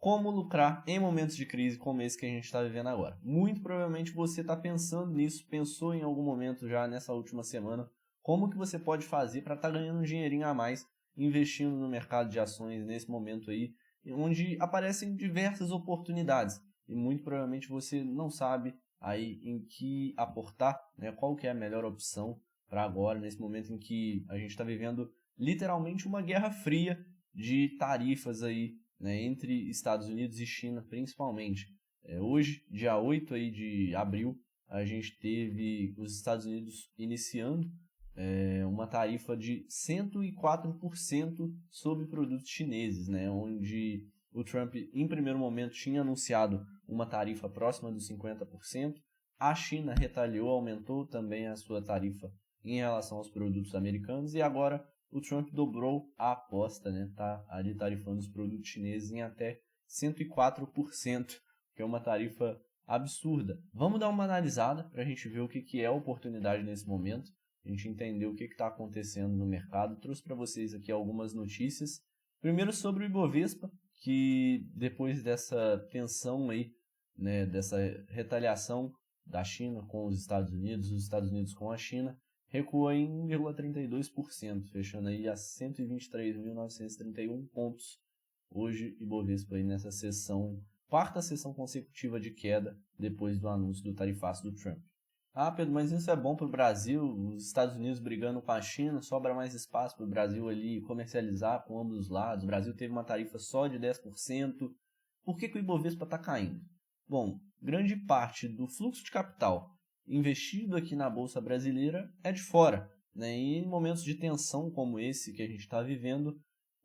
Como lucrar em momentos de crise como esse que a gente está vivendo agora. Muito provavelmente você está pensando nisso, pensou em algum momento já nessa última semana, como que você pode fazer para estar ganhando um dinheirinho a mais, investindo no mercado de ações nesse momento aí, onde aparecem diversas oportunidades. E muito provavelmente você não sabe aí em que aportar, né, qual que é a melhor opção para agora, nesse momento em que a gente está vivendo literalmente uma guerra fria de tarifas aí, né, entre Estados Unidos e China, principalmente. Hoje, dia 8 aí de abril, a gente teve os Estados Unidos iniciando uma tarifa de 104% sobre produtos chineses, né, onde o Trump, em primeiro momento, tinha anunciado uma tarifa próxima dos 50%. A China retaliou, aumentou também a sua tarifa em relação aos produtos americanos, e agora o Trump dobrou a aposta, né? Tá ali tarifando os produtos chineses em até 104%, que é uma tarifa absurda. Vamos dar uma analisada para a gente ver o que é oportunidade nesse momento, a gente entender o que está acontecendo no mercado. Trouxe para vocês aqui algumas notícias. Primeiro sobre o Ibovespa, que depois dessa tensão aí, né, dessa retaliação da China com os Estados Unidos com a China, recuou em 1,32%, fechando aí a 123.931 pontos. Hoje, Ibovespa aí nessa sessão, quarta sessão consecutiva de queda depois do anúncio do tarifaço do Trump. Ah, Pedro, mas isso é bom para o Brasil, os Estados Unidos brigando com a China, sobra mais espaço para o Brasil ali comercializar com ambos os lados. O Brasil teve uma tarifa só de 10%. Por que o Ibovespa está caindo? Bom, grande parte do fluxo de capital investido aqui na Bolsa Brasileira é de fora, né? E em momentos de tensão como esse que a gente está vivendo,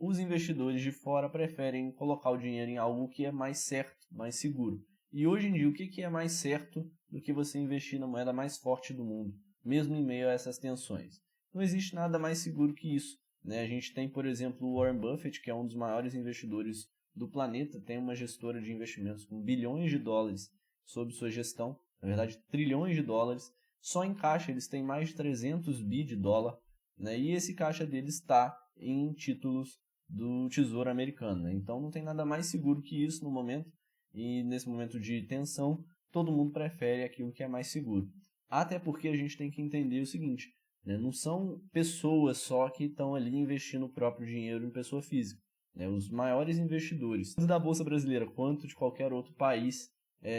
os investidores de fora preferem colocar o dinheiro em algo que é mais certo, mais seguro. E hoje em dia, o que é mais certo do que você investir na moeda mais forte do mundo, mesmo em meio a essas tensões? Não existe nada mais seguro que isso, né? A gente tem, por exemplo, o Warren Buffett, que é um dos maiores investidores do planeta, tem uma gestora de investimentos com bilhões de dólares sob sua gestão, na verdade trilhões de dólares, só em caixa eles têm mais de 300 bi de dólar, né? E esse caixa deles está em títulos do Tesouro Americano, né? Então não tem nada mais seguro que isso no momento, e nesse momento de tensão, todo mundo prefere aquilo que é mais seguro. Até porque a gente tem que entender o seguinte, né? Não são pessoas só que estão ali investindo o próprio dinheiro em pessoa física, né? Os maiores investidores, tanto da Bolsa Brasileira quanto de qualquer outro país,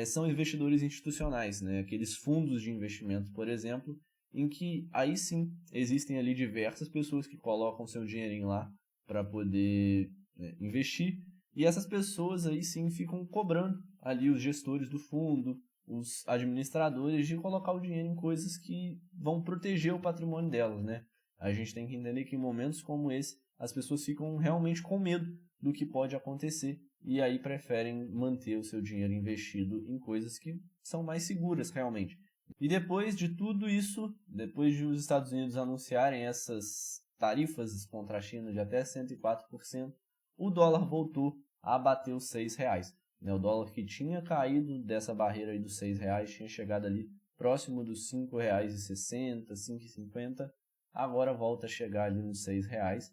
são investidores institucionais, né? Aqueles fundos de investimento, por exemplo, em que aí sim existem ali diversas pessoas que colocam seu dinheirinho lá para poder, né, investir, e essas pessoas aí sim ficam cobrando ali os gestores do fundo, os administradores, de colocar o dinheiro em coisas que vão proteger o patrimônio delas, né? A gente tem que entender que em momentos como esse, as pessoas ficam realmente com medo do que pode acontecer e aí preferem manter o seu dinheiro investido em coisas que são mais seguras realmente. E depois de tudo isso, depois de os Estados Unidos anunciarem essas tarifas contra a China de até 104%, o dólar voltou a bater os R$6. O dólar que tinha caído dessa barreira aí dos R$6, tinha chegado ali próximo dos R$5,60, R$5,50, agora volta a chegar ali nos R$6,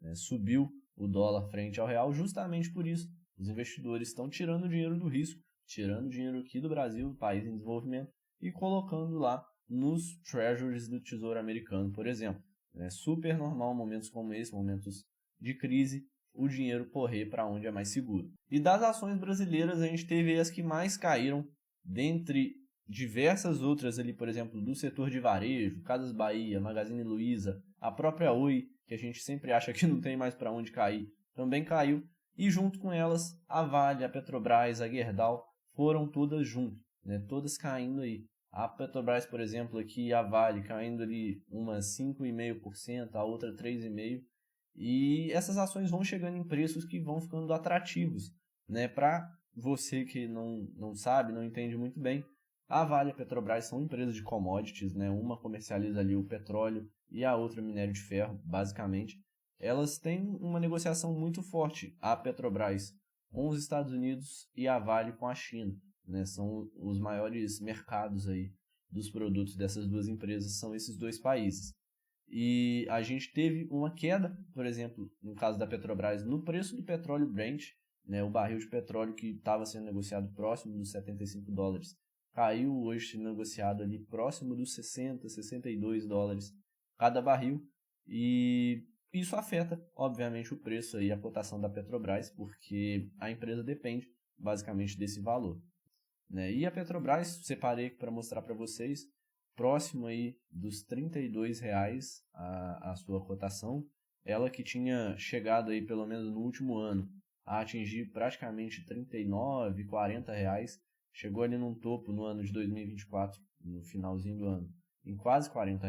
né? Subiu o dólar frente ao real justamente por isso. Os investidores estão tirando o dinheiro do risco, tirando o dinheiro aqui do Brasil, país em desenvolvimento, e colocando lá nos treasuries do Tesouro Americano, por exemplo. É super normal momentos como esse, momentos de crise, o dinheiro correr para onde é mais seguro. E das ações brasileiras, a gente teve as que mais caíram, dentre diversas outras ali, por exemplo, do setor de varejo, Casas Bahia, Magazine Luiza, a própria Oi, que a gente sempre acha que não tem mais para onde cair, também caiu. E junto com elas, a Vale, a Petrobras, a Gerdau, foram todas juntas, né? Todas caindo aí. A Petrobras, por exemplo, aqui, a Vale caindo ali umas 5,5%, a outra 3,5%. E essas ações vão chegando em preços que vão ficando atrativos, né? Para você que não sabe, não entende muito bem, a Vale e a Petrobras são empresas de commodities, né? Uma comercializa ali o petróleo e a outra minério de ferro, basicamente. Elas têm uma negociação muito forte, a Petrobras com os Estados Unidos e a Vale com a China, né? São os maiores mercados aí dos produtos dessas duas empresas, são esses dois países. E a gente teve uma queda, por exemplo, no caso da Petrobras, no preço do petróleo Brent, né? O barril de petróleo que estava sendo negociado próximo dos $75 caiu hoje sendo negociado ali próximo dos 60, $62 cada barril, e isso afeta, obviamente, o preço e a cotação da Petrobras, porque a empresa depende basicamente desse valor, né? E a Petrobras, separei para mostrar para vocês, próximo aí dos R$ 32 a sua cotação, ela que tinha chegado aí pelo menos no último ano a atingir praticamente R$ 39, R$ 40, chegou ali num topo no ano de 2024, no finalzinho do ano, em quase R$ 40,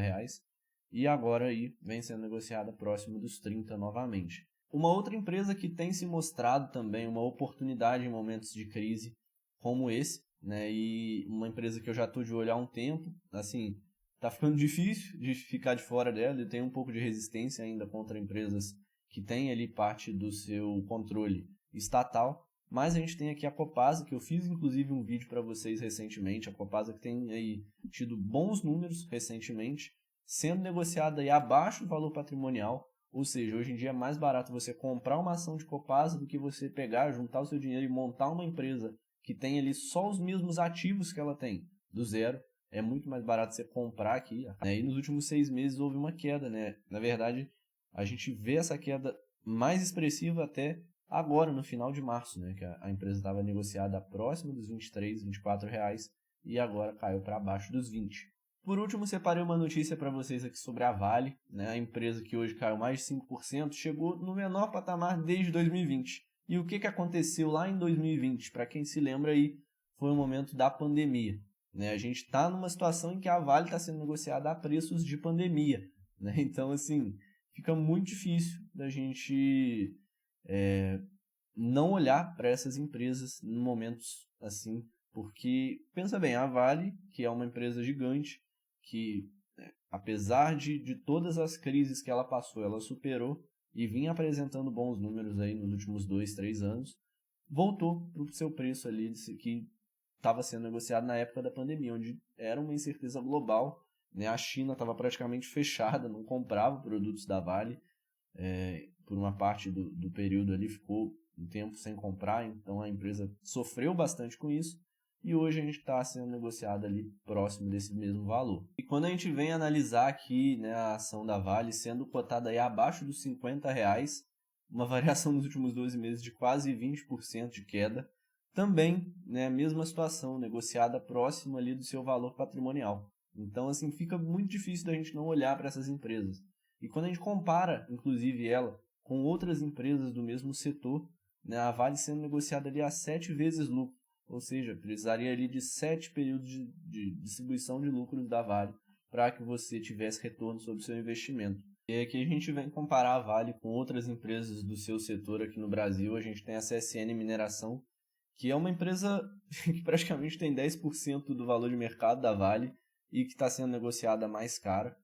e agora aí vem sendo negociada próximo dos 30 novamente. Uma outra empresa que tem se mostrado também uma oportunidade em momentos de crise como esse, né? E uma empresa que eu já estou de olho há um tempo, assim, tá ficando difícil de ficar de fora dela, e tem um pouco de resistência ainda contra empresas que têm ali parte do seu controle estatal, mas a gente tem aqui a Copasa, que eu fiz inclusive um vídeo para vocês recentemente, a Copasa que tem aí tido bons números recentemente, sendo negociada aí abaixo do valor patrimonial, ou seja, hoje em dia é mais barato você comprar uma ação de Copasa do que você pegar, juntar o seu dinheiro e montar uma empresa que tem ali só os mesmos ativos que ela tem, do zero. É muito mais barato você comprar aqui, né? E nos últimos 6 meses houve uma queda, né? Na verdade, a gente vê essa queda mais expressiva até agora, no final de março, né? Que a empresa estava negociada próximo dos R$ 23, R$ 24 e agora caiu para abaixo dos 20. Por último, separei uma notícia para vocês aqui sobre a Vale, né? A empresa que hoje caiu mais de 5%, chegou no menor patamar desde 2020. E o que aconteceu lá em 2020? Para quem se lembra aí, foi o momento da pandemia, né? A gente está numa situação em que a Vale está sendo negociada a preços de pandemia, né? Então, assim, fica muito difícil da gente não olhar para essas empresas em momentos assim, porque, pensa bem, a Vale, que é uma empresa gigante, que apesar de todas as crises que ela passou, ela superou e vinha apresentando bons números aí nos últimos 2, 3 anos, voltou para o seu preço ali que estava sendo negociado na época da pandemia, onde era uma incerteza global, né? A China estava praticamente fechada, não comprava produtos da Vale, por uma parte do período ali ficou um tempo sem comprar, então a empresa sofreu bastante com isso, e hoje a gente está sendo negociado ali próximo desse mesmo valor. E quando a gente vem analisar aqui, né, a ação da Vale sendo cotada aí abaixo dos R$ 50, uma variação nos últimos 12 meses de quase 20% de queda, também, né, a mesma situação, negociada próximo ali do seu valor patrimonial. Então, assim, fica muito difícil da gente não olhar para essas empresas. E quando a gente compara, inclusive, ela com outras empresas do mesmo setor, né, a Vale sendo negociada ali a 7 vezes lucro, ou seja, precisaria ali de 7 períodos de distribuição de lucros da Vale para que você tivesse retorno sobre o seu investimento. E aqui a gente vem comparar a Vale com outras empresas do seu setor aqui no Brasil. A gente tem a CSN Mineração, que é uma empresa que praticamente tem 10% do valor de mercado da Vale e que está sendo negociada mais cara.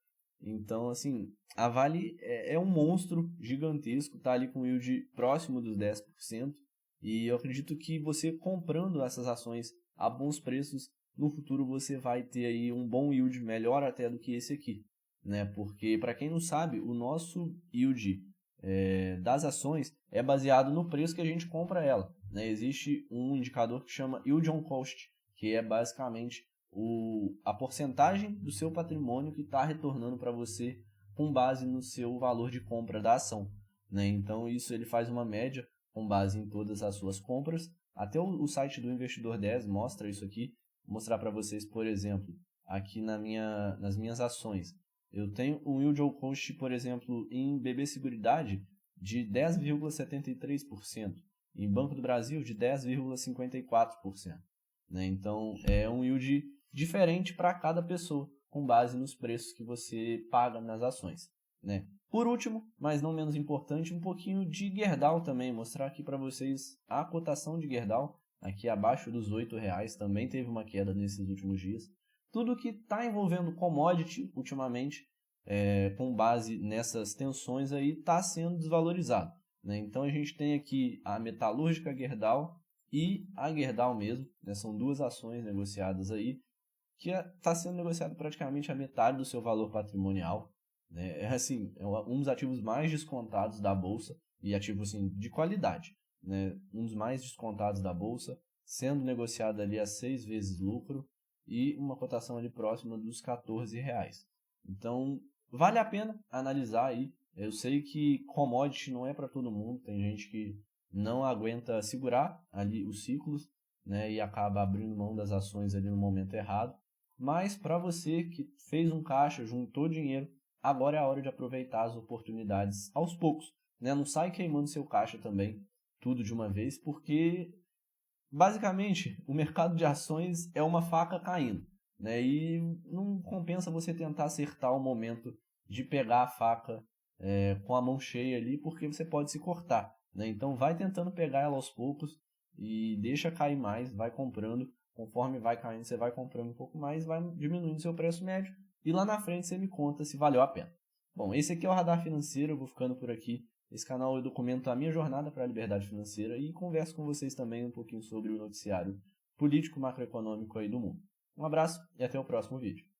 Então, assim, a Vale é um monstro gigantesco, está ali com o yield próximo dos 10%, e eu acredito que você comprando essas ações a bons preços, no futuro você vai ter aí um bom yield, melhor até do que esse aqui, né? Porque, para quem não sabe, o nosso yield das ações é baseado no preço que a gente compra ela, né? Existe um indicador que chama Yield on Cost, que é basicamente a porcentagem do seu patrimônio que está retornando para você com base no seu valor de compra da ação, né? Então isso ele faz uma média com base em todas as suas compras. Até o site do Investidor 10 mostra isso aqui. Vou mostrar para vocês, por exemplo, aqui nas minhas ações. Eu tenho um yield on cost, por exemplo, em BB Seguridade de 10,73%, em Banco do Brasil de 10,54%, né? Então é um yield diferente para cada pessoa, com base nos preços que você paga nas ações, né? Por último, mas não menos importante, um pouquinho de Gerdau também, mostrar aqui para vocês a cotação de Gerdau, aqui abaixo dos R$8, também teve uma queda nesses últimos dias. Tudo que está envolvendo commodity ultimamente, com base nessas tensões aí, está sendo desvalorizado, né? Então a gente tem aqui a metalúrgica Gerdau e a Gerdau mesmo, né? São duas ações negociadas aí, que está sendo negociado praticamente a metade do seu valor patrimonial, né? É um dos ativos mais descontados da bolsa e ativo assim, de qualidade, né, um dos mais descontados da bolsa, sendo negociado ali a 6 vezes lucro e uma cotação ali próxima dos R$14. Então, vale a pena analisar aí. Eu sei que commodity não é para todo mundo, tem gente que não aguenta segurar ali os ciclos, né, e acaba abrindo mão das ações ali no momento errado. Mas para você que fez um caixa, juntou dinheiro, agora é a hora de aproveitar as oportunidades aos poucos, né? Não sai queimando seu caixa também, tudo de uma vez, porque basicamente o mercado de ações é uma faca caindo, né? E não compensa você tentar acertar o momento de pegar a faca com a mão cheia ali, porque você pode se cortar, né? Então vai tentando pegar ela aos poucos e deixa cair mais, vai comprando. Conforme vai caindo, você vai comprando um pouco mais, vai diminuindo seu preço médio e lá na frente você me conta se valeu a pena. Bom, esse aqui é o Radar Financeiro, eu vou ficando por aqui. Esse canal eu documento a minha jornada para a liberdade financeira e converso com vocês também um pouquinho sobre o noticiário político macroeconômico aí do mundo. Um abraço e até o próximo vídeo.